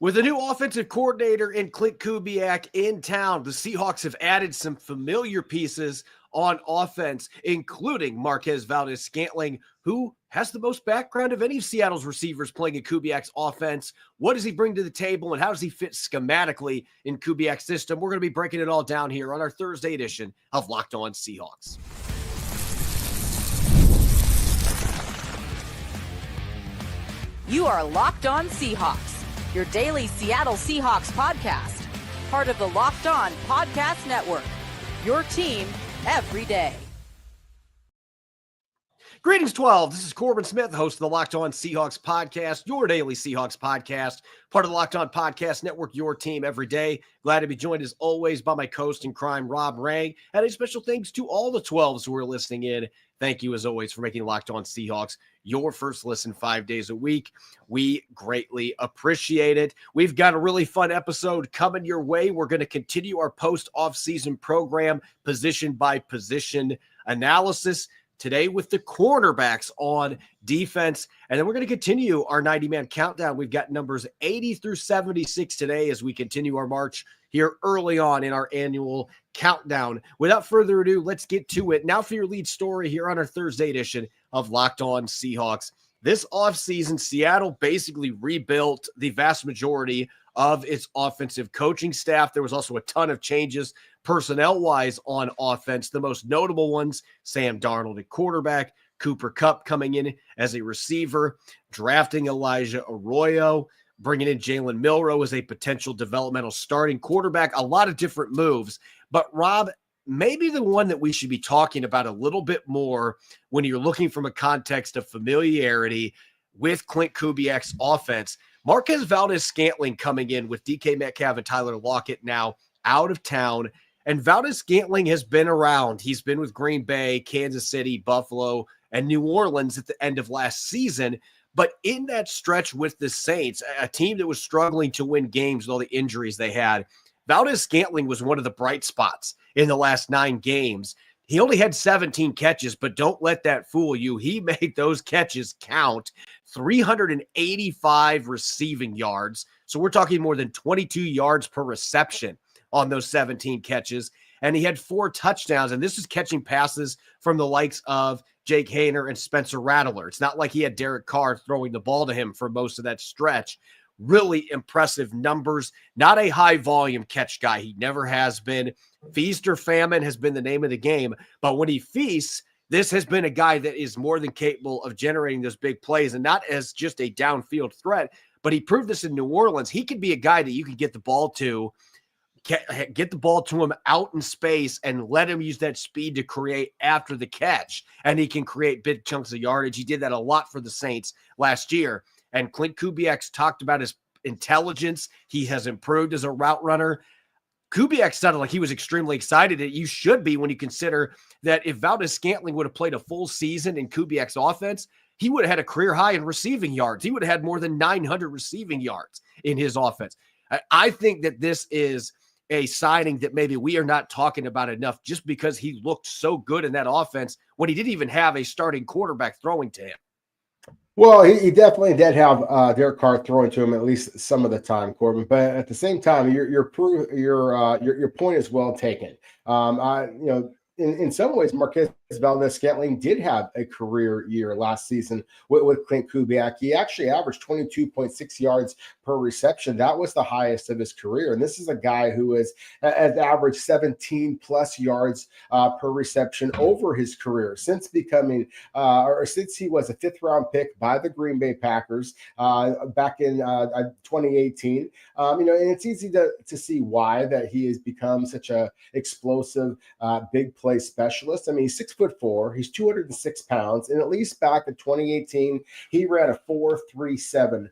With a new offensive coordinator in Klint Kubiak in town, the Seahawks have added some familiar pieces on offense, including Marquez Valdes-Scantling, who has the most background of any of Seattle's receivers playing in Kubiak's offense. What does he bring to the table, and how does he fit schematically in Kubiak's system? We're going to be breaking it all down here on our Thursday edition of Locked On Seahawks. You are Locked On Seahawks, your daily Seattle Seahawks podcast, part of the Locked On Podcast Network, your team every day. Greetings, 12. This is Corbin Smith, host of the Locked On Seahawks podcast, your daily Seahawks podcast, part of the Locked On Podcast Network, your team every day. Glad to be joined, as always, by my co-host in crime, Rob Rang. And a special thanks to all the 12s who are listening in. Thank you, as always, for making Locked On Seahawks your first listen 5 days a week. We greatly appreciate it. We've got a really fun episode coming your way. We're going to continue our post-offseason program, position by position analysis today with the cornerbacks on defense. And then we're going to continue our 90-man countdown. We've got numbers 80 through 76 today as we continue our march here early on in our annual countdown. Without further ado, let's get to it. Now for your lead story here on our Thursday edition of Locked On Seahawks. This offseason, Seattle basically rebuilt the vast majority of its offensive coaching staff. There was also a ton of changes personnel-wise on offense. The most notable ones, Sam Darnold at quarterback, Cooper Kupp coming in as a receiver, drafting Elijah Arroyo, bringing in Jalen Milroe as a potential developmental starting quarterback, a lot of different moves. But Rob, maybe the one that we should be talking about a little bit more when you're looking from a context of familiarity with Klint Kubiak's offense, Marquez Valdes-Scantling coming in with DK Metcalf and Tyler Lockett now out of town. And Valdes-Scantling has been around. He's been with Green Bay, Kansas City, Buffalo, and New Orleans at the end of last season. But in that stretch with the Saints, a team that was struggling to win games with all the injuries they had, Valdes-Scantling was one of the bright spots in the last 9 games. He only had 17 catches, but don't let that fool you. He made those catches count. 385 receiving yards. So we're talking more than 22 yards per reception on those 17 catches. And he had 4 touchdowns. And this is catching passes from the likes of Jake Haener and Spencer Rattler. It's not like he had Derek Carr throwing the ball to him for most of that stretch. Really impressive numbers. Not a high volume catch guy. He never has been. Feast or famine has been the name of the game. But when he feasts, this has been a guy that is more than capable of generating those big plays, and not as just a downfield threat, but he proved this in New Orleans. He could be a guy that you can get the ball to him out in space and let him use that speed to create after the catch. And he can create big chunks of yardage. He did that a lot for the Saints last year. And Klint Kubiak's talked about his intelligence. He has improved as a route runner. Kubiak sounded like he was extremely excited. You should be when you consider that if Valdes-Scantling would have played a full season in Kubiak's offense, he would have had a career high in receiving yards. He would have had more than 900 receiving yards in his offense. I think that this is a signing that maybe we are not talking about enough just because he looked so good in that offense when he didn't even have a starting quarterback throwing to him. Well, he definitely did have Derek Carr throwing to him at least some of the time, Corbin. But at the same time, your point is well taken. In some ways, Marquez Valdes-Scantling did have a career year last season with Klint Kubiak. He actually averaged 22.6 yards per reception. That was the highest of his career. And this is a guy who has averaged 17 plus yards per reception over his career since becoming, since he was a 5th round pick by the Green Bay Packers back in 2018. And it's easy to see why that he has become such a explosive, big play specialist. I mean, he's 6'4", he's 206 pounds, and at least back in 2018, he ran a 4.37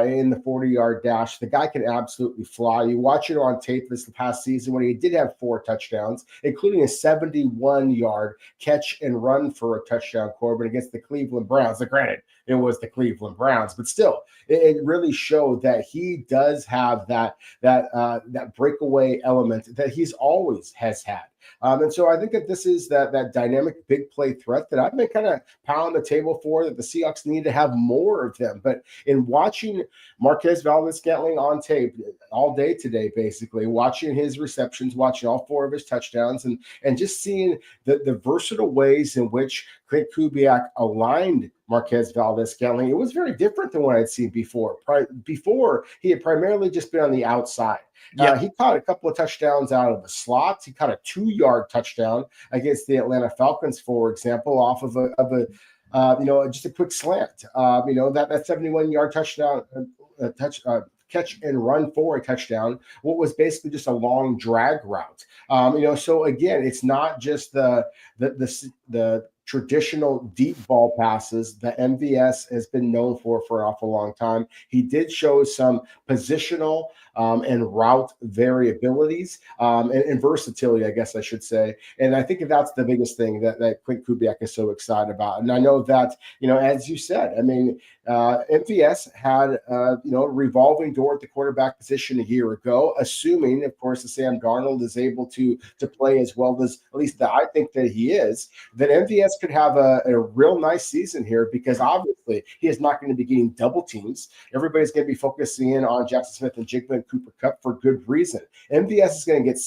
in the 40-yard dash. The guy can absolutely fly. You watch it on tape this past season when he did have 4 touchdowns, including a 71-yard catch and run for a touchdown, Corbin, against the Cleveland Browns. Now, granted, it was the Cleveland Browns, but still, it really showed that he does have that breakaway element that he's always has had. And so I think that this is that dynamic big play threat that I've been kind of pounding the table for, that the Seahawks need to have more of them. But in watching Marquez Valdes-Scantling on tape all day today, basically watching his receptions, watching all 4 of his touchdowns, and just seeing the versatile ways in which Klint Kubiak aligned Marquez Valdes-Scantling, it was very different than what I'd seen before. Before, he had primarily just been on the outside. He caught a couple of touchdowns out of the slots. He caught a 2-yard touchdown against the Atlanta Falcons, for example, off of just a quick slant. That 71-yard touchdown catch and run for a touchdown, what was basically just a long drag route. So again, it's not just the traditional deep ball passes that MVS has been known for an awful long time. He did show some positional and route variabilities and versatility, I guess I should say. And I think that's the biggest thing that Klint Kubiak is so excited about. And I know that, as you said, MVS had, a revolving door at the quarterback position a year ago, assuming, of course, that Sam Darnold is able to play as well as, at least that I think that he is, that MVS could have a real nice season here, because obviously he is not going to be getting double teams. Everybody's going to be focusing in on Jaxon Smith-Njigba and Cooper Kupp for good reason. MVS is going to get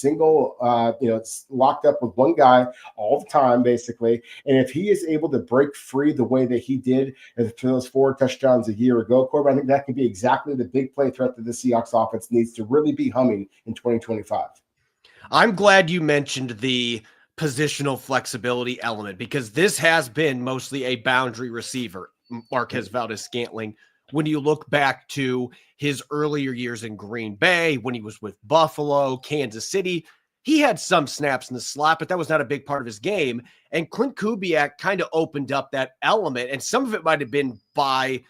locked up with one guy all the time, basically. And if he is able to break free the way that he did for those 4 touchdowns a year ago, Corbin, I think that could be exactly the big play threat that the Seahawks offense needs to really be humming in 2025. I'm glad you mentioned the positional flexibility element, because this has been mostly a boundary receiver, Marquez Valdes-Scantling. When you look back to his earlier years in Green Bay, when he was with Buffalo, Kansas City, he had some snaps in the slot, but that was not a big part of his game. And Klint Kubiak kind of opened up that element, and some of it might have been by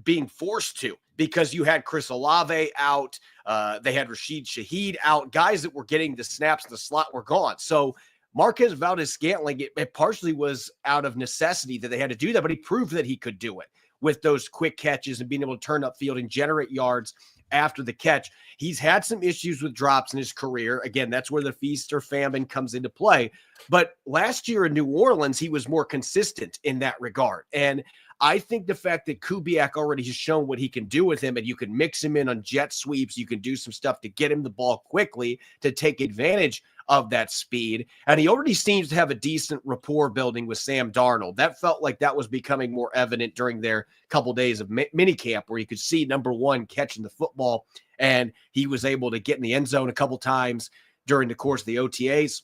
being forced to, because you had Chris Olave out, they had Rashid Shaheed out, guys that were getting the snaps in the slot were gone. So Marquez Valdes-Scantling, it partially was out of necessity that they had to do that, but he proved that he could do it with those quick catches and being able to turn upfield and generate yards after the catch. He's had some issues with drops in his career. Again, that's where the feast or famine comes into play. But last year in New Orleans, he was more consistent in that regard. And I think the fact that Kubiak already has shown what he can do with him, and you can mix him in on jet sweeps, you can do some stuff to get him the ball quickly to take advantage of that speed. And he already seems to have a decent rapport building with Sam Darnold. That felt like that was becoming more evident during their couple days of minicamp, where you could see number one catching the football, and he was able to get in the end zone a couple times during the course of the OTAs.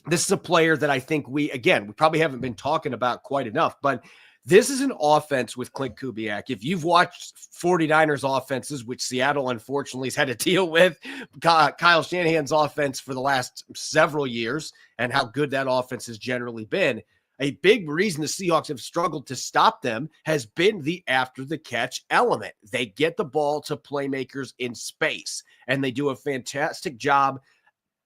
This is a player that I think we probably haven't been talking about quite enough, but this is an offense with Klint Kubiak. If you've watched 49ers offenses, which Seattle unfortunately has had to deal with, Kyle Shanahan's offense for the last several years, and how good that offense has generally been, a big reason the Seahawks have struggled to stop them has been the after the catch element. They get the ball to playmakers in space, and they do a fantastic job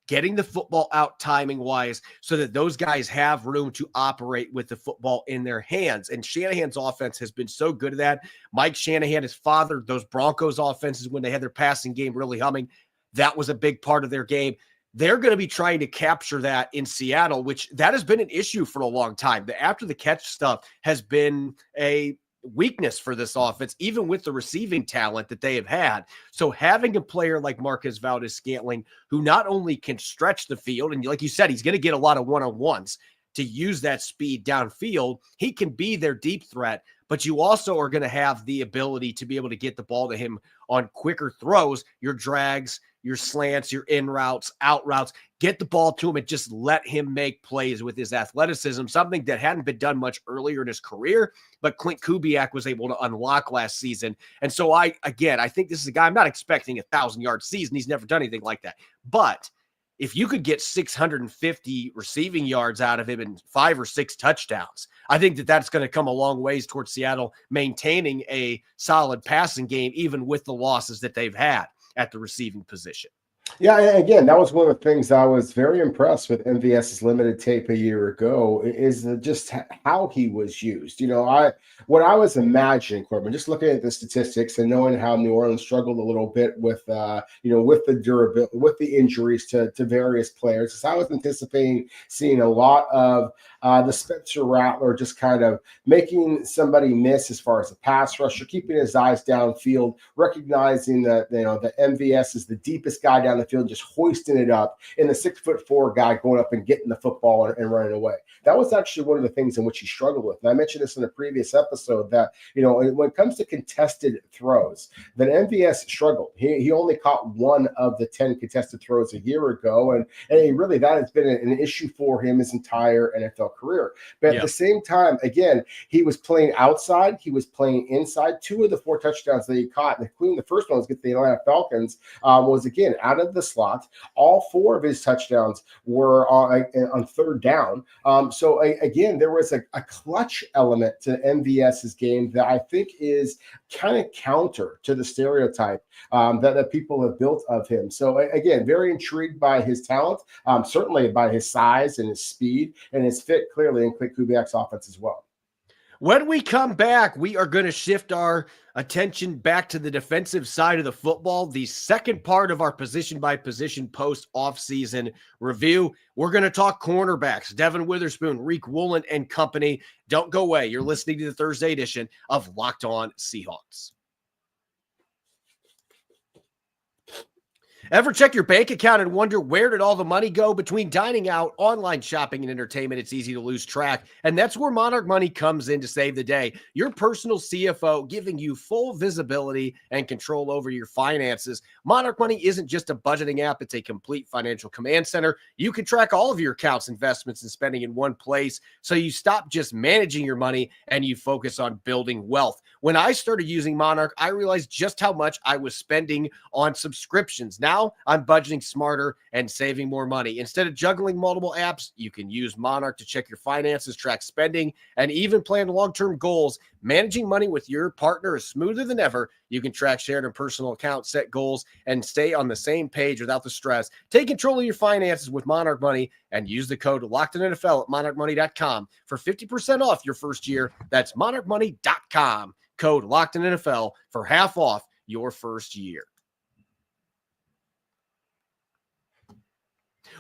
getting the football out timing-wise so that those guys have room to operate with the football in their hands. And Shanahan's offense has been so good at that. Mike Shanahan has fathered those Broncos offenses when they had their passing game really humming. That was a big part of their game. They're going to be trying to capture that in Seattle, which that has been an issue for a long time. The after-the-catch stuff has been a weakness for this offense, even with the receiving talent that they have had. So having a player like Marquez Valdes-Scantling, who not only can stretch the field, and like you said, he's going to get a lot of one-on-ones to use that speed downfield, he can be their deep threat, but you also are going to have the ability to be able to get the ball to him on quicker throws, your drags, your slants, your in routes, out routes, get the ball to him and just let him make plays with his athleticism, something that hadn't been done much earlier in his career, but Klint Kubiak was able to unlock last season. And so I think this is a guy, I'm not expecting 1,000-yard season. He's never done anything like that. But if you could get 650 receiving yards out of him and 5 or 6 touchdowns, I think that that's going to come a long ways towards Seattle maintaining a solid passing game, even with the losses that they've had at the receiving position. Yeah, and again, that was one of the things I was very impressed with MVS's limited tape a year ago is just how he was used. What I was imagining, Corbin, just looking at the statistics and knowing how New Orleans struggled a little bit with with the durability, with the injuries to various players, is I was anticipating seeing a lot of the Spencer Rattler just kind of making somebody miss as far as a pass rusher, keeping his eyes downfield, recognizing that the MVS is the deepest guy down the field, just hoisting it up, and the 6'4" guy going up and getting the football and running away. That was actually one of the things in which he struggled with. And I mentioned this in a previous episode that, when it comes to contested throws, that MVS struggled. He only caught one of the 10 contested throws a year ago. And really that has been an issue for him his entire NFL career. But at the same time, again, he was playing outside. He was playing inside. 2 of the 4 touchdowns that he caught, including the first one was against the Atlanta Falcons, was, again, out of the slot. All 4 of his touchdowns were on third down. So again, there was a clutch element to MVS's game that I think is kind of counter to the stereotype that people have built of him. So again, very intrigued by his talent, certainly by his size and his speed and his fit clearly in Klint Kubiak's offense as well. When we come back, we are going to shift our attention back to the defensive side of the football, the second part of our position-by-position post-offseason review. We're going to talk cornerbacks, Devon Witherspoon, Riq Woolen, and company. Don't go away. You're listening to the Thursday edition of Locked On Seahawks. Ever check your bank account and wonder where did all the money go? Between dining out, online shopping, and entertainment, it's easy to lose track. And that's where Monarch Money comes in to save the day. Your personal CFO giving you full visibility and control over your finances. Monarch Money isn't just a budgeting app. It's a complete financial command center. You can track all of your accounts, investments, and spending in one place. So you stop just managing your money and you focus on building wealth. When I started using Monarch, I realized just how much I was spending on subscriptions. Now I'm budgeting smarter and saving more money. Instead of juggling multiple apps, you can use Monarch to check your finances, track spending, and even plan long-term goals. Managing money with your partner is smoother than ever. You can track shared and personal accounts, set goals, and stay on the same page without the stress. Take control of your finances with Monarch Money and use the code LOCKEDONNFL at monarchmoney.com for 50% off your first year. That's monarchmoney.com. Code LOCKEDONNFL for half off your first year.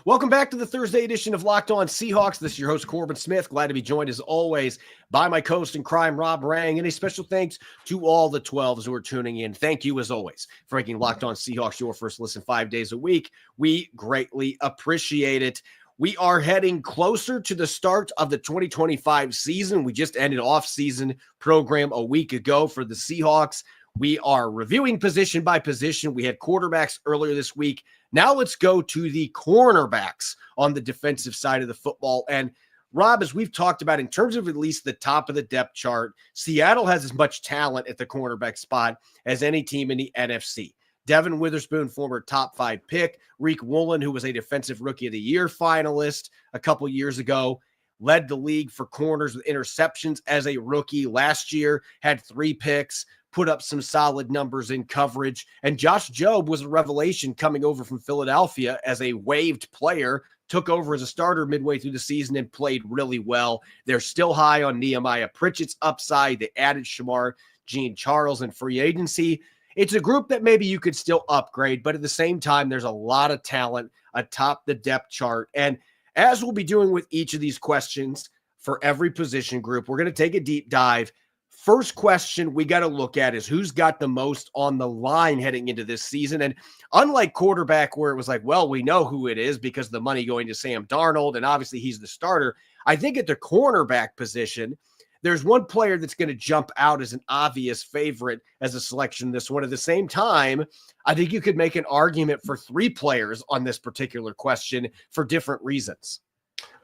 Welcome back to the Thursday edition of Locked On Seahawks. This is your host, Corbin Smith. Glad to be joined, as always, by my co-host in crime, Rob Rang. And a special thanks to all the 12s who are tuning in. Thank you, as always, for making Locked On Seahawks your first listen 5 days a week. We greatly appreciate it. We are heading closer to the start of the 2025 season. We just ended off-season program a week ago for the Seahawks. We are reviewing position by position. We had quarterbacks earlier this week. Now let's go to the cornerbacks on the defensive side of the football. And Rob, as we've talked about, in terms of at least the top of the depth chart, Seattle has as much talent at the cornerback spot as any team in the NFC. Devon Witherspoon, former top 5 pick. Riq Woolen, who was a Defensive Rookie of the Year finalist a couple years ago, led the league for corners with interceptions as a rookie last year, had 3 picks, put up some solid numbers in coverage. And Josh Jobe was a revelation coming over from Philadelphia as a waived player, took over as a starter midway through the season and played really well. They're still high on Nehemiah Pritchett's upside. They added Shamar Jean-Charles in free agency. It's a group that maybe you could still upgrade, but at the same time, there's a lot of talent atop the depth chart. And as we'll be doing with each of these questions for every position group, we're going to take a deep dive. First question we got to look at is who's got the most on the line heading into this season. And unlike quarterback, where it was like, well, we know who it is because the money going to Sam Darnold, and obviously he's the starter. I think at the cornerback position, there's one player that's going to jump out as an obvious favorite as a selection this one. At the same time, I think you could make an argument for 3 players on this particular question for different reasons.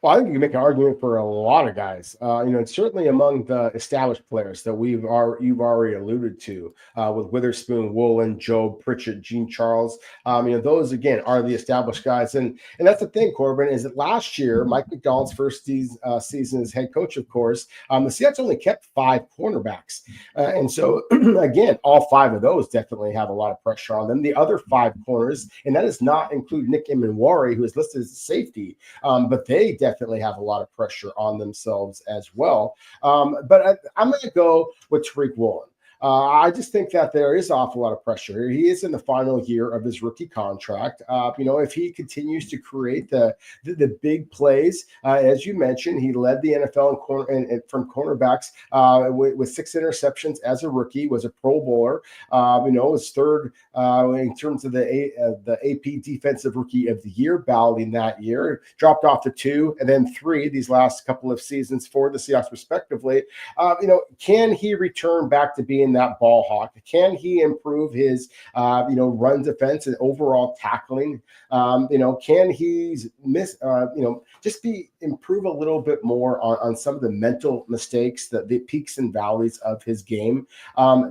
Well, I think you can make an argument for a lot of guys. And certainly among the established players that you've already alluded to, with Witherspoon, Woolen, Job, Pritchett, Gene Charles. Those again are the established guys, and that's the thing, Corbin, is that last year Mike McDonald's first season as head coach, of course, the Seahawks only kept 5 cornerbacks, and so again, all 5 of those definitely have a lot of pressure on them. The other 5 corners, and that does not include Nick Emenwari, who is listed as a safety, but they definitely have a lot of pressure on themselves as well. But I'm going to go with Tariq Woolen. I just think that there is an awful lot of pressure here. He is in the final year of his rookie contract. If he continues to create the big plays, as you mentioned, he led the NFL from cornerbacks with 6 interceptions as a rookie, was a Pro Bowler. Was third in terms of the AP Defensive Rookie of the Year balloting that year. Dropped off to 2 and then 3 these last couple of seasons for the Seahawks, respectively. Can he return back to being that ball hawk? Can he improve his run defense and overall tackling? Can he improve a little bit more on some of the mental mistakes, the peaks and valleys of his game?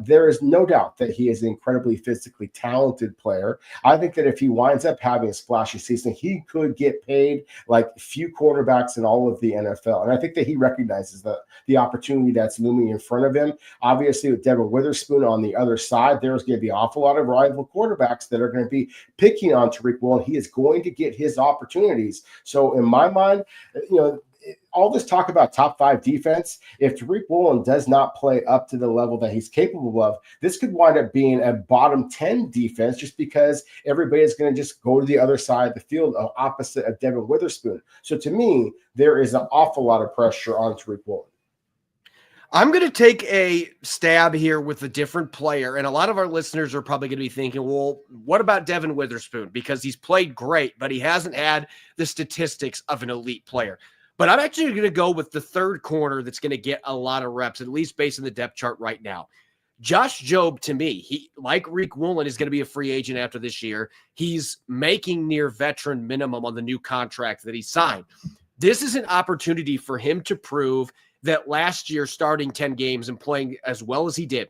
There is no doubt that he is an incredibly physically talented player. I think that if he winds up having a splashy season, he could get paid like few quarterbacks in all of the NFL. And I think that he recognizes the opportunity that's looming in front of him. Obviously, with Devon Witherspoon on the other side, there's going to be an awful lot of rival quarterbacks that are going to be picking on Tariq Woolen. He is going to get his opportunities. So in my mind, all this talk about top 5 defense, if Tariq Woolen does not play up to the level that he's capable of, this could wind up being a bottom 10 defense just because everybody is going to just go to the other side of the field opposite of Devon Witherspoon. So to me, there is an awful lot of pressure on Tariq Woolen. I'm going to take a stab here with a different player, and a lot of our listeners are probably going to be thinking, well, what about Devon Witherspoon? Because he's played great, but he hasn't had the statistics of an elite player. But I'm actually going to go with the third corner that's going to get a lot of reps, at least based on the depth chart right now. Josh Jobe, to me, he, like Riq Woolen, is going to be a free agent after this year. He's making near veteran minimum on the new contract that he signed. This is an opportunity for him to prove that last year, starting 10 games and playing as well as he did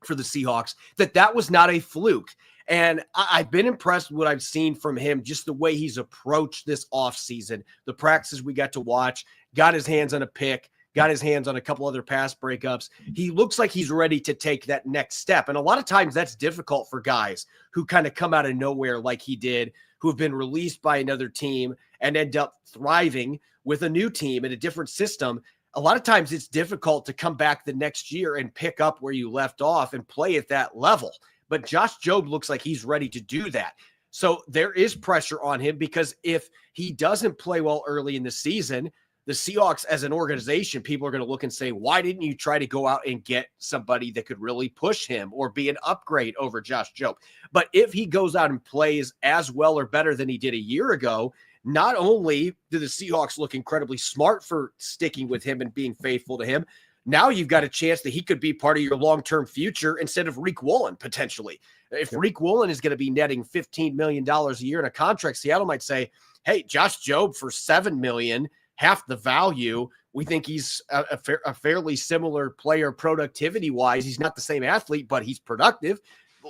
for the Seahawks, that was not a fluke. And I've been impressed with what I've seen from him, just the way he's approached this offseason, the practices we got to watch, got his hands on a pick, got his hands on a couple other pass breakups. He looks like he's ready to take that next step. And a lot of times that's difficult for guys who kind of come out of nowhere like he did, who have been released by another team and end up thriving with a new team in a different system. A lot of times it's difficult to come back the next year and pick up where you left off and play at that level. But Josh Jobe looks like he's ready to do that. So there is pressure on him because if he doesn't play well early in the season, the Seahawks as an organization, people are going to look and say, why didn't you try to go out and get somebody that could really push him or be an upgrade over Josh Jobe? But if he goes out and plays as well or better than he did a year ago, not only do the Seahawks look incredibly smart for sticking with him and being faithful to him, now you've got a chance that he could be part of your long-term future instead of Riq Woolen, potentially. If Riq Woolen is going to be netting $15 million a year in a contract, Seattle might say, hey, Josh Jobe for $7 million, half the value. We think he's a fairly similar player productivity-wise. He's not the same athlete, but he's productive.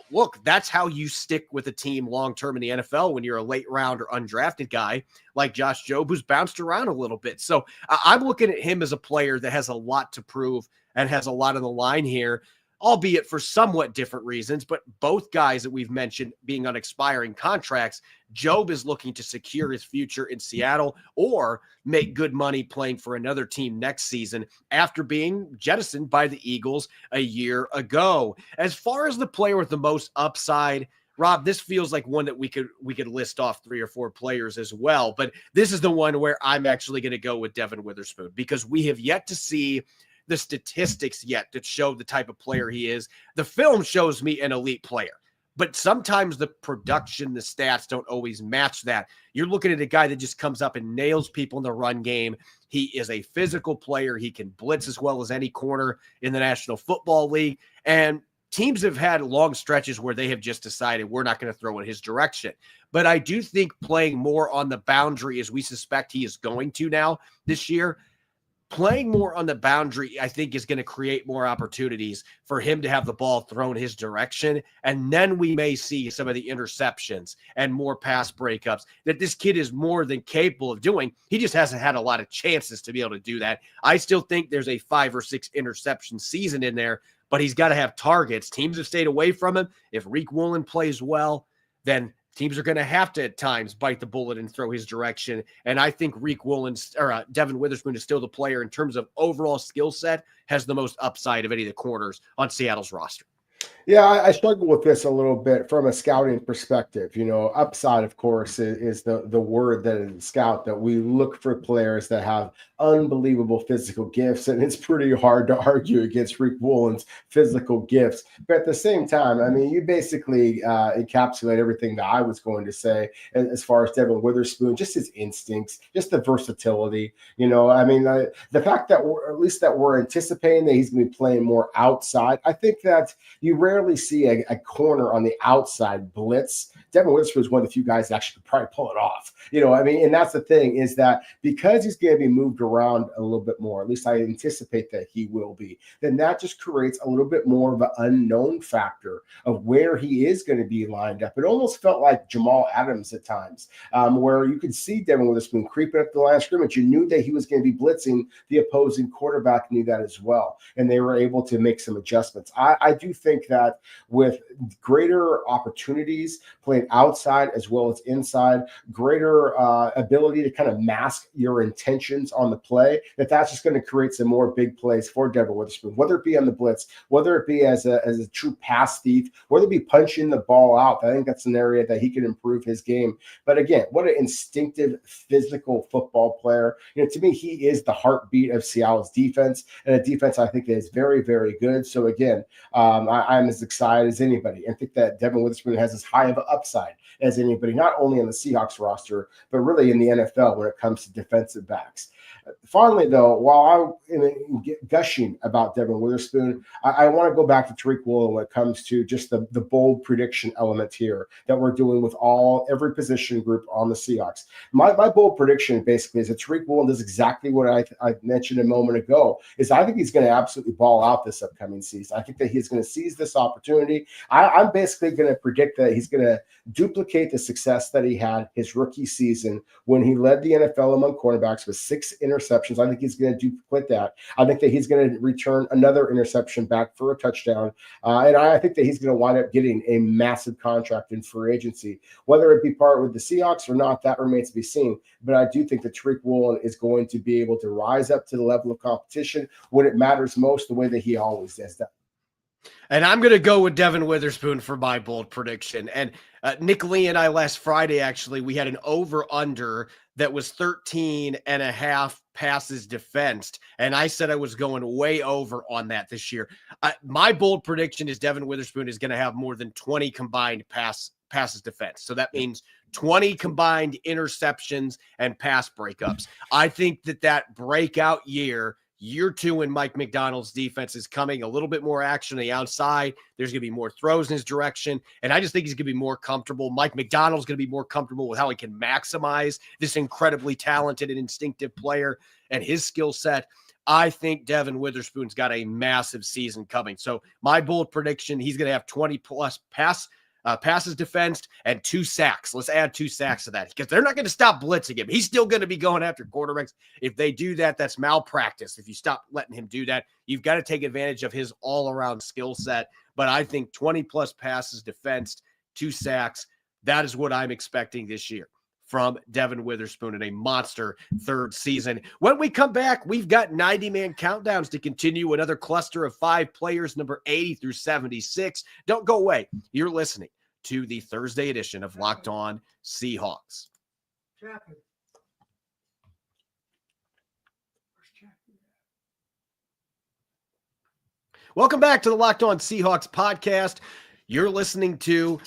Look, that's how you stick with a team long-term in the NFL when you're a late round or undrafted guy like Josh Jobe, who's bounced around a little bit. So I'm looking at him as a player that has a lot to prove and has a lot on the line here, albeit for somewhat different reasons. But both guys that we've mentioned being on expiring contracts, Jobe is looking to secure his future in Seattle or make good money playing for another team next season after being jettisoned by the Eagles a year ago. As far as the player with the most upside, Rob, this feels like one that we could list off 3 or 4 players as well. But this is the one where I'm actually going to go with Devon Witherspoon because we have yet to see the statistics yet that show the type of player he is. The film shows me an elite player, but sometimes the production, the stats don't always match that. You're looking at a guy that just comes up and nails people in the run game. He is a physical player. He can blitz as well as any corner in the National Football League. And teams have had long stretches where they have just decided we're not going to throw in his direction. But I do think playing more on the boundary, as we suspect he is going to now this year, playing more on the boundary, I think, is going to create more opportunities for him to have the ball thrown his direction. And then we may see some of the interceptions and more pass breakups that this kid is more than capable of doing. He just hasn't had a lot of chances to be able to do that. I still think there's a 5 or 6 interception season in there, but he's got to have targets. Teams have stayed away from him. If Riq Woolen plays well, then teams are going to have to at times bite the bullet and throw his direction. And I think Riq Woolen or Devon Witherspoon is still the player in terms of overall skill set, has the most upside of any of the corners on Seattle's roster. Yeah, I struggle with this a little bit from a scouting perspective. Upside, of course, is the word that in scout that we look for players that have unbelievable physical gifts, and it's pretty hard to argue against Riq Woolen's physical gifts. But at the same time, I mean, you basically encapsulate everything that I was going to say as far as Devon Witherspoon, just his instincts, just the versatility. I mean, the fact that we're anticipating that he's going to be playing more outside. I think that you rarely see a corner on the outside blitz. Devon Witherspoon is one of the few guys that actually could probably pull it off. And that's the thing, is that because he's going to be moved around a little bit more, at least I anticipate that he will be, then that just creates a little bit more of an unknown factor of where he is going to be lined up. It almost felt like Jamal Adams at times, where you could see Devon Witherspoon creeping up the line of scrimmage. You knew that he was going to be blitzing the opposing quarterback, knew that as well, and they were able to make some adjustments. I do think that with greater opportunities playing outside as well as inside, greater ability to kind of mask your intentions on the play, that's just going to create some more big plays for Devon Witherspoon, whether it be on the blitz, whether it be as a true pass thief, whether it be punching the ball out. I think that's an area that he can improve his game. But again, what an instinctive, physical football player. To me, he is the heartbeat of Seattle's defense, and a defense I think that is very, very good. So again, I'm as excited as anybody, and think that Devon Witherspoon has as high of an upside as anybody, not only on the Seahawks roster, but really in the NFL when it comes to defensive backs. Finally, though, while I'm gushing about Devon Witherspoon, I want to go back to Tariq Woolen when it comes to just the bold prediction element here that we're doing with every position group on the Seahawks. My bold prediction basically is that Tariq Woolen does exactly what I mentioned a moment ago, is I think he's going to absolutely ball out this upcoming season. I think that he's going to seize this opportunity. I'm basically going to predict that he's going to duplicate the success that he had his rookie season when he led the NFL among cornerbacks with 6 interceptions. I think he's going to duplicate that. I think that he's going to return another interception back for a touchdown. And I think that he's going to wind up getting a massive contract in free agency. Whether it be part with the Seahawks or not, that remains to be seen. But I do think that Tariq Woolen is going to be able to rise up to the level of competition when it matters most, the way that he always does that. And I'm going to go with Devon Witherspoon for my bold prediction. And Nick Lee and I last Friday, actually, we had an over-under that was 13.5 passes defensed. And I said I was going way over on that this year. My bold prediction is Devon Witherspoon is going to have more than 20 combined passes defense. So that means 20 combined interceptions and pass breakups. I think that breakout year 2 in Mike Macdonald's defense is coming. A little bit more action on the outside. There's going to be more throws in his direction. And I just think he's going to be more comfortable. Mike Macdonald's going to be more comfortable with how he can maximize this incredibly talented and instinctive player and his skill set. I think Devon Witherspoon's got a massive season coming. So my bold prediction, he's going to have 20 plus passes defensed and 2 sacks. Let's add 2 sacks to that because they're not going to stop blitzing him. He's still going to be going after quarterbacks. If they do that, that's malpractice. If you stop letting him do that, you've got to take advantage of his all-around skill set. But I think 20 plus passes defensed, 2 sacks, that is what I'm expecting this year from Devon Witherspoon in a monster 3rd season. When we come back, we've got 90-man countdowns to continue another cluster of 5 players, number 80 through 76. Don't go away. You're listening to the Thursday edition of Locked On Seahawks. Welcome back to the Locked On Seahawks podcast. You're listening to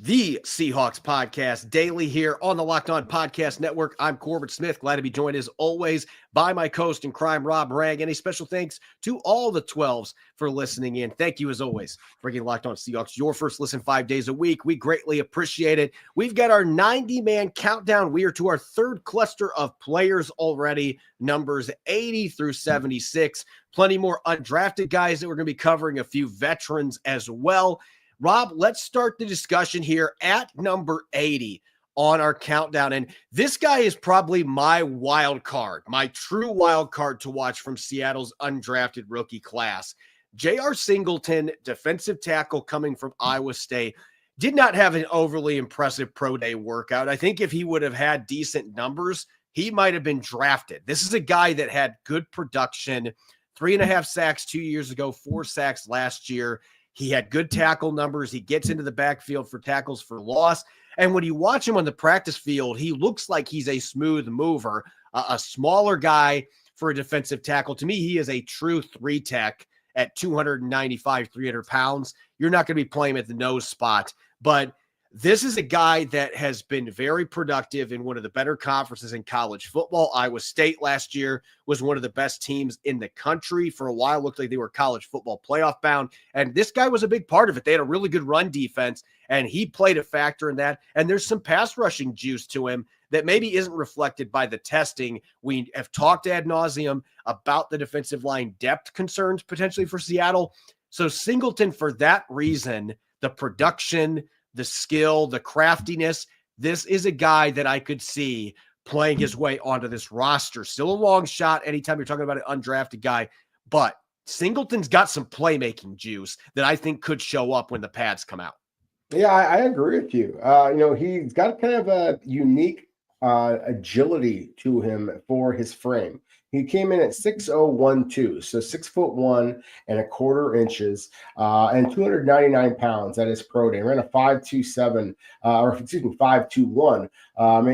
The Seahawks podcast daily here on the Locked On Podcast Network. I'm Corbin Smith. Glad to be joined as always by my co-host in crime, Rob Rang. And a special thanks to all the 12s for listening in. Thank you as always for getting Locked On Seahawks your first listen 5 days a week. We greatly appreciate it. We've got our 90-man countdown. We are to our third cluster of players already, numbers 80 through 76. Plenty more undrafted guys that we're going to be covering, a few veterans as well. Rob, let's start the discussion here at number 80 on our countdown. And this guy is probably my wild card, my true wild card to watch from Seattle's undrafted rookie class. J.R. Singleton, defensive tackle coming from Iowa State, did not have an overly impressive pro day workout. I think if he would have had decent numbers, he might have been drafted. This is a guy that had good production, 3.5 sacks 2 years ago, 4 sacks last year. He had good tackle numbers. He gets into the backfield for tackles for loss. And when you watch him on the practice field, he looks like he's a smooth mover, a smaller guy for a defensive tackle. To me, he is a true 3-tech at 295, 300 pounds. You're not going to be playing him at the nose spot. But this is a guy that has been very productive in one of the better conferences in college football. Iowa State last year was one of the best teams in the country. For a while, looked like they were college football playoff bound. And this guy was a big part of it. They had a really good run defense, and he played a factor in that. And there's some pass rushing juice to him that maybe isn't reflected by the testing. We have talked ad nauseum about the defensive line depth concerns potentially for Seattle. So Singleton, for that reason, the production, the skill, the craftiness, this is a guy that I could see playing his way onto this roster. Still a long shot anytime you're talking about an undrafted guy, but Singleton's got some playmaking juice that I think could show up when the pads come out. Yeah, I agree with you. He's got kind of a unique agility to him for his frame. He came in at 6'0", so 6'1" inches, and 299 pounds at his pro day. Ran a 5.27, 5.21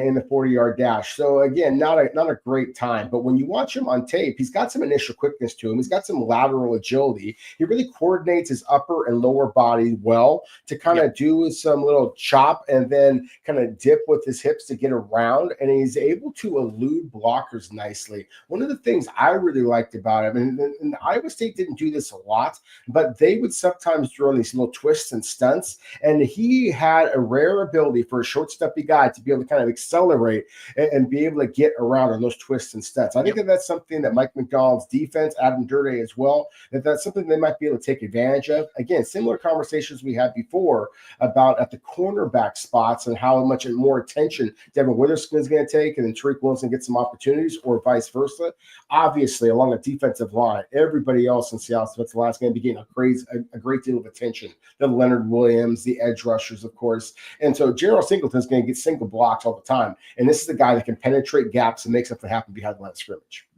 in the 40-yard dash. So again, not a great time. But when you watch him on tape, he's got some initial quickness to him. He's got some lateral agility. He really coordinates his upper and lower body well to kind of do some little chop and then kind of dip with his hips to get around. And he's able to elude blockers nicely. One of the things I really liked about him, and Iowa State didn't do this a lot, but they would sometimes throw in these little twists and stunts, and he had a rare ability for a short, stumpy guy to be able to kind of accelerate and be able to get around on those twists and stunts. I think that's something that Mike Macdonald's defense, Adam Durde as well, that's something they might be able to take advantage of. Again, similar conversations we had before about at the cornerback spots and how much more attention Devon Witherspoon is going to take, and then Tariq Woolen get some opportunities, or vice versa. Obviously, along the defensive line, everybody else in Seattle's defensive line is going to be getting a great deal of attention. The Leonard Williams, the edge rushers, of course. And so J.R. Singleton is going to get single blocks all the time. And this is the guy that can penetrate gaps and make something happen behind the line of scrimmage.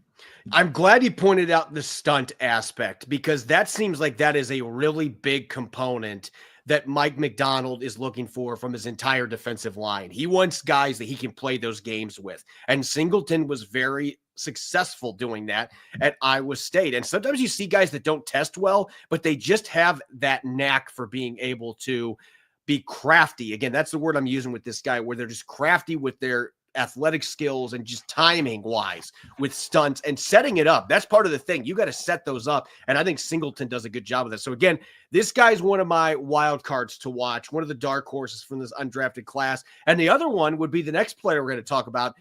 I'm glad you pointed out the stunt aspect, because that seems like that is a really big component that Mike Macdonald is looking for from his entire defensive line. He wants guys that he can play those games with. And Singleton was very successful doing that at Iowa State. And sometimes you see guys that don't test well, but they just have that knack for being able to be crafty. Again, that's the word I'm using with this guy, where they're just crafty with their athletic skills and just timing wise with stunts and setting it up. That's part of the thing. You got to set those up. And I think Singleton does a good job of that. So again, this guy's one of my wild cards to watch, one of the dark horses from this undrafted class. And the other one would be the next player we're going to talk about,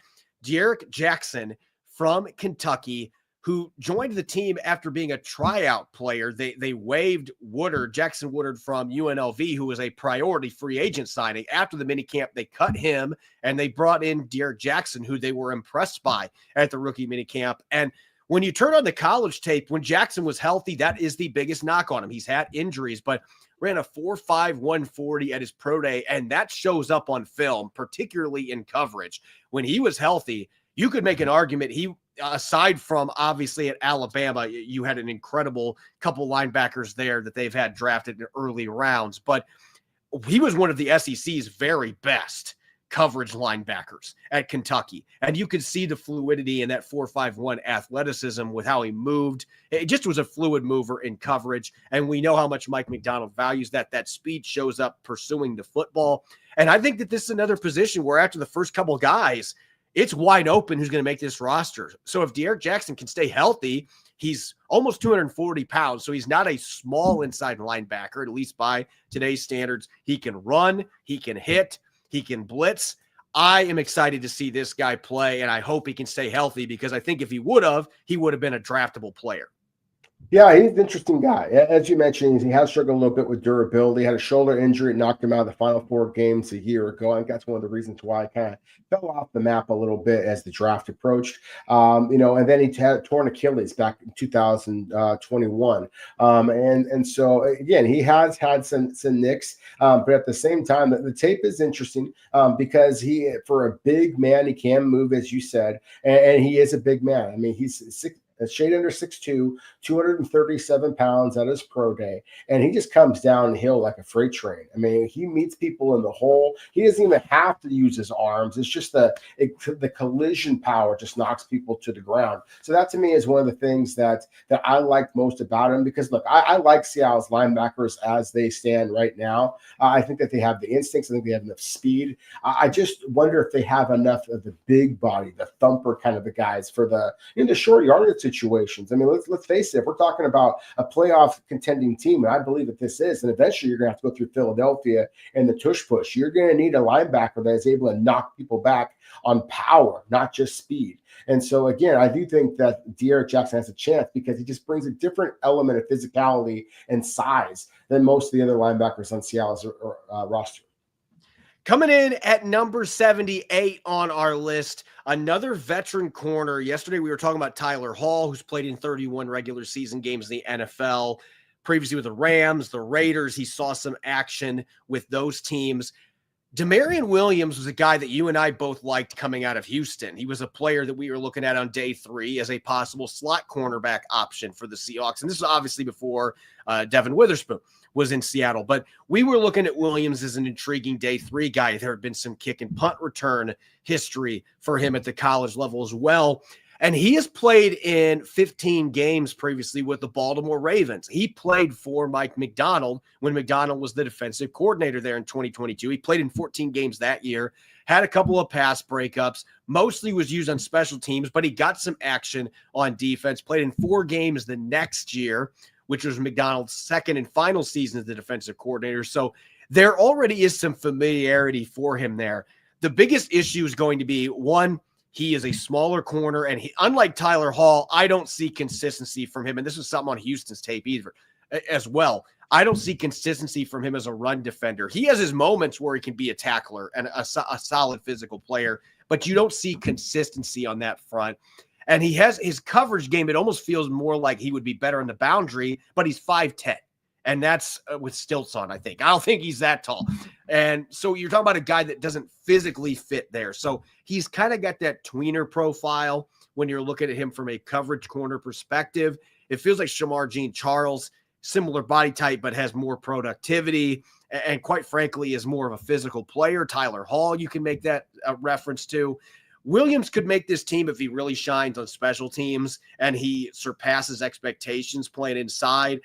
Jaxon from Kentucky, who joined the team after being a tryout player. They waived Jaxon Woodard from UNLV, who was a priority free agent signing. After the minicamp, they cut him, and they brought in Jaxon, who they were impressed by at the rookie minicamp. And when you turn on the college tape, when Jaxon was healthy, that is the biggest knock on him. He's had injuries, but ran a 4.5 140 at his pro day, and that shows up on film, particularly in coverage. When he was healthy, you could make an argument aside from obviously at Alabama, you had an incredible couple linebackers there that they've had drafted in early rounds, but he was one of the SEC's very best coverage linebackers at Kentucky. And you could see the fluidity in that 4.51 athleticism with how he moved. It just was a fluid mover in coverage. And we know how much Mike Macdonald values that. That speed shows up pursuing the football. And I think that this is another position where after the first couple of guys, it's wide open who's going to make this roster. So if De'Aaron Jaxon can stay healthy, he's almost 240 pounds. So he's not a small inside linebacker, at least by today's standards. He can run, he can hit, he can blitz. I am excited to see this guy play, and I hope he can stay healthy because I think if he would have been a draftable player. Yeah, he's an interesting guy. As you mentioned, he has struggled a little bit with durability. He had a shoulder injury. It knocked him out of the final 4 games a year ago. I think that's one of the reasons why I kind of fell off the map a little bit as the draft approached. And then he had torn Achilles back in 2021. And so, again, he has had some nicks. But at the same time, the tape is interesting because for a big man, he can move, as you said, and he is a big man. I mean, he's a shade under 6'2", 237 pounds at his pro day, and he just comes downhill like a freight train. I mean, he meets people in the hole. He doesn't even have to use his arms. It's just the collision power just knocks people to the ground. So that to me is one of the things that I like most about him because, look, I like Seattle's linebackers as they stand right now. I think that they have the instincts. I think they have enough speed. I just wonder if they have enough of the big body, the thumper kind of the guys for the short yardage situations. I mean, let's face it, if we're talking about a playoff contending team, and I believe that this is, and eventually you're going to have to go through Philadelphia and the tush push, you're going to need a linebacker that is able to knock people back on power, not just speed. And so, again, I do think that De'Aaron Jaxon has a chance because he just brings a different element of physicality and size than most of the other linebackers on Seattle's roster. Coming in at number 78 on our list, another veteran corner. Yesterday we were talking about Tyler Hall, who's played in 31 regular season games in the NFL. Previously with the Rams, the Raiders, he saw some action with those teams. Demario Williams was a guy that you and I both liked coming out of Houston. He was a player that we were looking at on day 3 as a possible slot cornerback option for the Seahawks. And this is obviously before Devon Witherspoon was in Seattle. But we were looking at Williams as an intriguing day 3 guy. There had been some kick and punt return history for him at the college level as well. And he has played in 15 games previously with the Baltimore Ravens. He played for Mike Macdonald when Macdonald was the defensive coordinator there in 2022. He played in 14 games that year, had a couple of pass breakups, mostly was used on special teams, but he got some action on defense, played in 4 games the next year, which was Macdonald's second and final season as the defensive coordinator. So there already is some familiarity for him there. The biggest issue is going to be, one, he is a smaller corner, and unlike Tyler Hall, I don't see consistency from him. And this is something on Houston's tape either as well. I don't see consistency from him as a run defender. He has his moments where he can be a tackler and a solid physical player, but you don't see consistency on that front. And he has his coverage game. It almost feels more like he would be better on the boundary, but he's 5'10". And that's with stilts on, I think. I don't think he's that tall. And so you're talking about a guy that doesn't physically fit there. So he's kind of got that tweener profile when you're looking at him from a coverage corner perspective. It feels like Shamar Jean-Charles, similar body type, but has more productivity and quite frankly is more of a physical player. Tyler Hall, you can make that a reference to. Williams could make this team if he really shines on special teams and he surpasses expectations playing inside.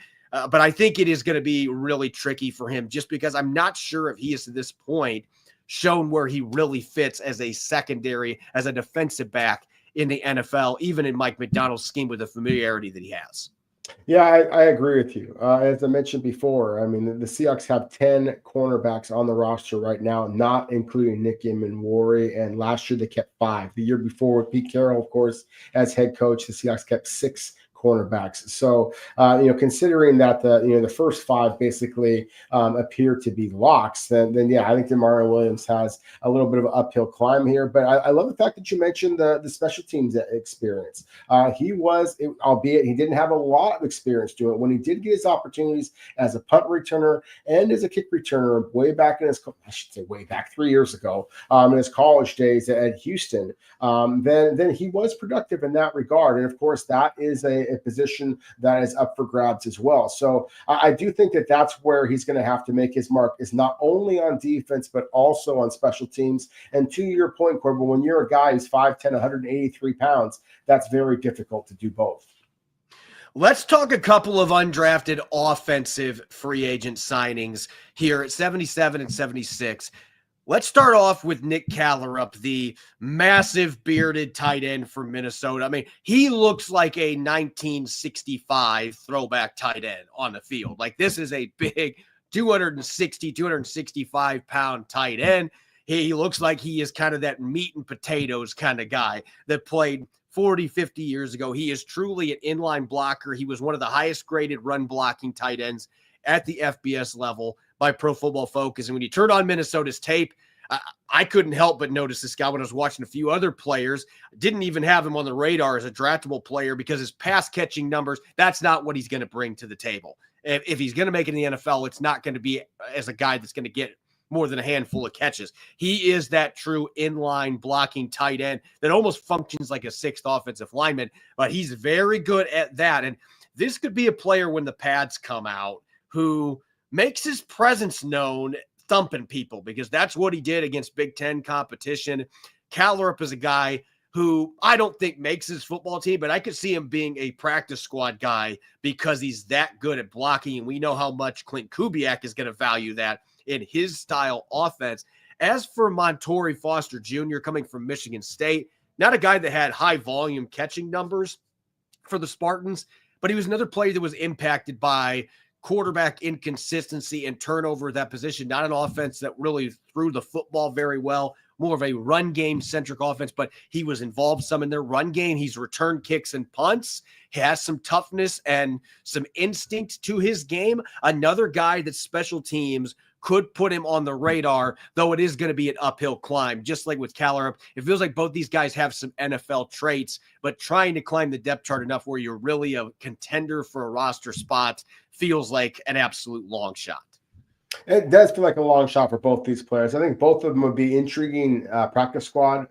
But I think it is going to be really tricky for him just because I'm not sure if he is to this point shown where he really fits as a secondary, as a defensive back in the NFL, even in Mike Macdonald's scheme with the familiarity that he has. Yeah, I agree with you. As I mentioned before, I mean, the Seahawks have 10 cornerbacks on the roster right now, not including Nick Immanwori. And last year they kept 5. The year before with Pete Carroll, of course, as head coach, the Seahawks kept 6 cornerbacks. So, considering that the first 5 basically appear to be locks, then yeah, I think Demario Williams has a little bit of an uphill climb here. But I love the fact that you mentioned the special teams experience. He was, albeit he didn't have a lot of experience doing it, when he did get his opportunities as a punt returner and as a kick returner way back in his, I should say way back 3 years ago, in his college days at Houston, then he was productive in that regard. And of course, that is a a position that is up for grabs as well. So I do think that that's where he's going to have to make his mark, is not only on defense, but also on special teams. And to your point, Corbin, when you're a guy who's 5'10", 183 pounds, that's very difficult to do both. Let's talk a couple of undrafted offensive free agent signings here at 77 and 76. Let's start off with Nick Callerup, the massive bearded tight end from Minnesota. I mean, he looks like a 1965 throwback tight end on the field. Like, this is a big 265 pound tight end. He looks like he is kind of that meat and potatoes kind of guy that played 40, 50 years ago. He is truly an inline blocker. He was one of the highest graded run blocking tight ends at the FBS level by Pro Football Focus. And when you turn on Minnesota's tape, I couldn't help but notice this guy when I was watching a few other players. Didn't even have him on the radar as a draftable player because his pass catching numbers, that's not what he's going to bring to the table. If he's going to make it in the NFL, it's not going to be as a guy that's going to get more than a handful of catches. He is that true inline blocking tight end that almost functions like a sixth offensive lineman, but he's very good at that. And this could be a player when the pads come out who makes his presence known, thumping people, because that's what he did against Big Ten competition. Callerup is a guy who I don't think makes his football team, but I could see him being a practice squad guy because he's that good at blocking. And we know how much Klint Kubiak is going to value that in his style offense. As for Montorie Foster Jr. coming from Michigan State, not a guy that had high volume catching numbers for the Spartans, but he was another player that was impacted by quarterback inconsistency and turnover at that position. Not an offense that really threw the football very well, more of a run game centric offense, but he was involved some in their run game. He's returned kicks and punts. He has some toughness and some instinct to his game. Another guy that special teams could put him on the radar, though it is going to be an uphill climb. Just like with Callerup, it feels like both these guys have some NFL traits, but trying to climb the depth chart enough where you're really a contender for a roster spot feels like an absolute long shot. It does feel like a long shot for both these players. I think both of them would be intriguing practice squad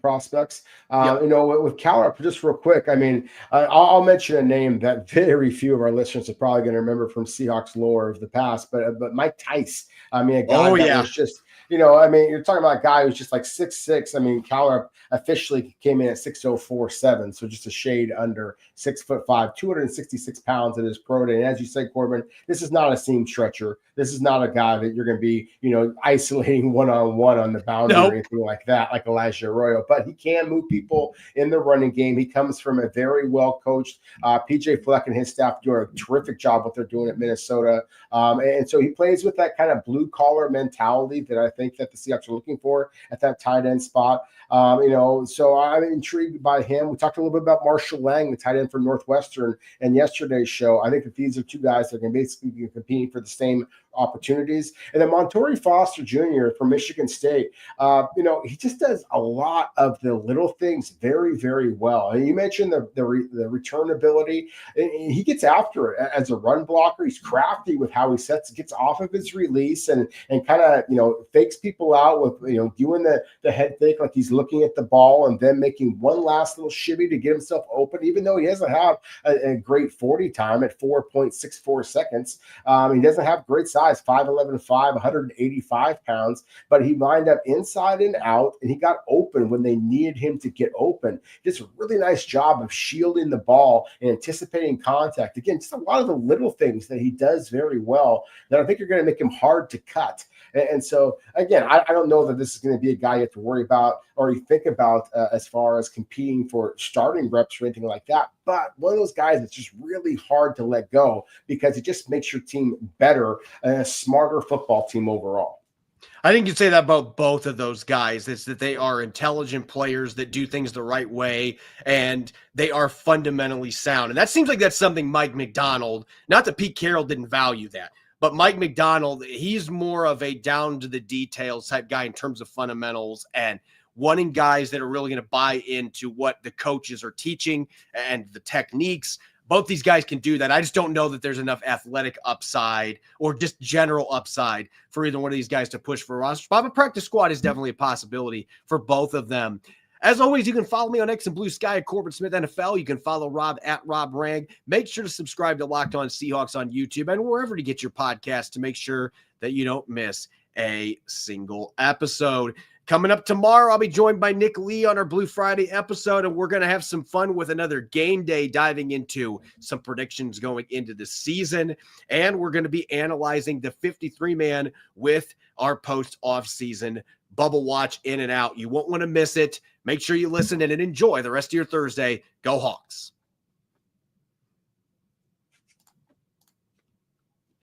prospects. You know, with Callerup, just real quick, I mean, I'll mention a name that very few of our listeners are probably going to remember from Seahawks lore of the past, but Mike Tice. I mean, a guy was just, you know, I mean, you're talking about a guy who's just like 6'6". I mean, Callerup officially came in at 6'0", so just a shade under 6'5", 266 pounds at his pro day. And as you said, Corbin, this is not a seam stretcher. This is not a guy that you're going to be, you know, isolating one-on-one on the boundary or anything like that, like Elijah Arroyo. But he can move people in the running game. He comes from a very well-coached PJ Fleck and his staff do a terrific job what they're doing at Minnesota. And so he plays with that kind of blue-collar mentality that I think that the Seahawks are looking for at that tight end spot. You know, so I'm intrigued by him. We talked a little bit about Marshall Lang, the tight end from Northwestern, in yesterday's show. I think that these are two guys that can basically be competing for the same opportunities. And then Montorie Foster Jr. from Michigan State, you know, he just does a lot of the little things very, very well. And you mentioned the return ability. And he gets after it as a run blocker. He's crafty with how he gets off of his release and kind of, you know, fakes people out with, you know, doing the head fake like he's looking at the ball and then making one last little shimmy to get himself open, even though he doesn't have a great 40 time at 4.64 seconds. He doesn't have great size. 5'11", 185 pounds, but he lined up inside and out, and he got open when they needed him to get open. He does a really nice job of shielding the ball and anticipating contact. Again, just a lot of the little things that he does very well that I think are going to make him hard to cut. And so, again, I don't know that this is going to be a guy you have to worry about or you think about as far as competing for starting reps or anything like that. But one of those guys that's just really hard to let go because it just makes your team better and a smarter football team overall. I think you'd say that about both of those guys. It's that they are intelligent players that do things the right way, and they are fundamentally sound. And that seems like that's something Mike Macdonald, not that Pete Carroll didn't value that, but Mike Macdonald, he's more of a down to the details type guy in terms of fundamentals and wanting guys that are really going to buy into what the coaches are teaching and the techniques. Both these guys can do that. I just don't know that there's enough athletic upside or just general upside for either one of these guys to push for a roster spot. But practice squad is definitely a possibility for both of them. As always, you can follow me on X and Blue Sky at Corbin Smith NFL. You can follow Rob at Rob Rang. Make sure to subscribe to Locked On Seahawks on YouTube and wherever to get your podcast to make sure that you don't miss a single episode. Coming up tomorrow, I'll be joined by Nick Lee on our Blue Friday episode, and we're going to have some fun with another game day, diving into some predictions going into the season. And we're going to be analyzing the 53-man with our post-offseason bubble watch in and out. You won't want to miss it. Make sure you listen and enjoy the rest of your Thursday. Go Hawks.